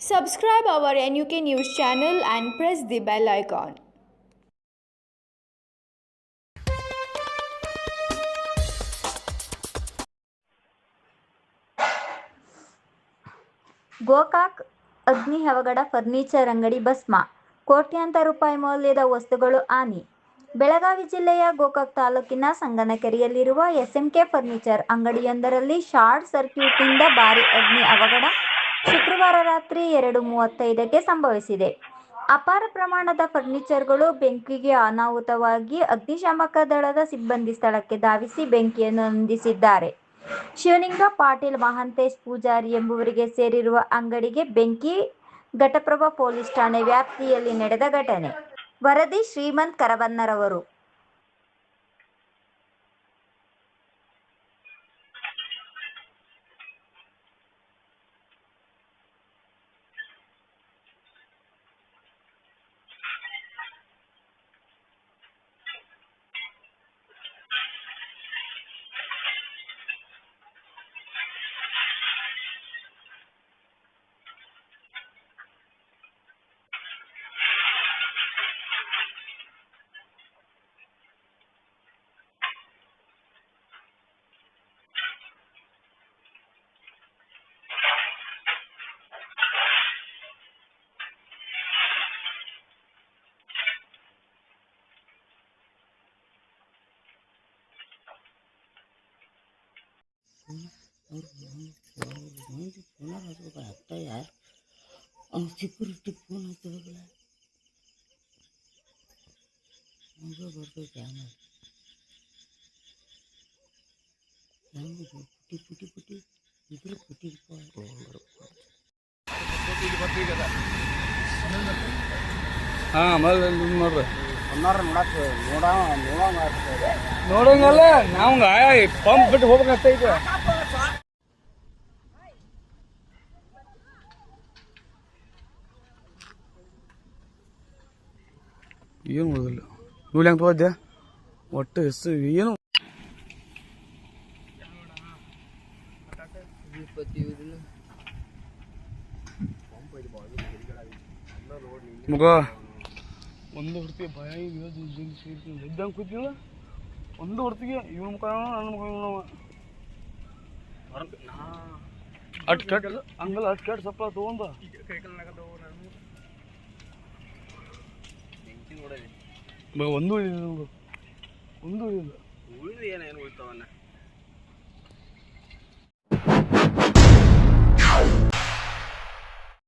Subscribe our NUK News channel and press the bell icon. Gokak ಅಗ್ನಿ ಅವಘಡ furniture ಅಂಗಡಿ ಭಸ್ಮ, ಕೋಟ್ಯಾಂತರ ರೂಪಾಯಿ ಮೌಲ್ಯದ ವಸ್ತುಗಳು ಹಾನಿ. ಬೆಳಗಾವಿ ಜಿಲ್ಲೆಯ ಗೋಕಾಕ್ ತಾಲೂಕಿನ ಸಂಗನಕೆರೆಯಲ್ಲಿರುವ SMK ಫರ್ನಿಚರ್ ಅಂಗಡಿಯೊಂದರಲ್ಲಿ ಶಾರ್ಟ್ ಸರ್ಕ್ಯೂಟ್ನಿಂದ ಭಾರೀ ಅಗ್ನಿ ಅವಘಡ ಶುಕ್ರವಾರ ರಾತ್ರಿ 2:35ಕ್ಕೆ ಸಂಭವಿಸಿದೆ. ಅಪಾರ ಪ್ರಮಾಣದ ಫರ್ನಿಚರ್ಗಳು ಬೆಂಕಿಗೆ ಅನಾಹುತವಾಗಿ ಅಗ್ನಿಶಾಮಕ ದಳದ ಸಿಬ್ಬಂದಿ ಸ್ಥಳಕ್ಕೆ ಧಾವಿಸಿ ಬೆಂಕಿಯನ್ನು ನಂದಿಸಿದ್ದಾರೆ. ಶಿವಲಿಂಗ ಪಾಟೀಲ್, ಮಹಾಂತೇಶ್ ಪೂಜಾರಿ ಎಂಬುವರಿಗೆ ಸೇರಿರುವ ಅಂಗಡಿಗೆ ಬೆಂಕಿ ಘಟಪ್ರಭಾ ಪೊಲೀಸ್ ಠಾಣೆ ವ್ಯಾಪ್ತಿಯಲ್ಲಿ ನಡೆದ ಘಟನೆ. ವರದಿ ಶ್ರೀಮಂತ್ ಕರಬನ್ನರವರು. ಸಿಕ್ಯೂರಿಟಿ ಫೋನ್ ಹಚ್ಚಬೇಕಲ್ಲ ಬರ್ತೈತೆ ಆಮೇಲೆ ಹೆಂಗೆ ಪುಟಿ ಇದ್ರೆ ಪುಟಿಪ್ಪ ಹಾಂ ಆಮೇಲೆ ನೋಡ್ರಿ ನೋಡಂಗಲ್ಲ ನಾವು ಪಂಪ್ ಬಿಟ್ಟು ಹೋಗ್ಬೇಕಂತೈತೆ. ಏನು ಓದಿಲ್ಲ ಇವ್ಳು ಹೆಂಗೆ ತಗೋದ್ದೆ ಒಟ್ಟು ಹೆಸರು ಏನು ಮಗ ಒಂದು ಹೊರ್ತಿಗೆ ಭಯ ಇದ್ದಂಗೆ ಕೂತಿಲ್ಲ. ಒಂದು ಹೊರ್ತಿಗೆ ಇವನ ಮುಖ ನನ್ನ ಮುಖ ಅಟ್ ಕೆಟ್ಟ ಹಂಗಲ್ಲ ಅಟ್ ಕೆಟ್ಟ ಸಪ್ಲ ತೊಗೊಂಡ ಒಂದು ಉಳಿದಿಲ್ಲ. ಉಳಿದು ಏನೇನು ಉಳಿತಾವನ್ನ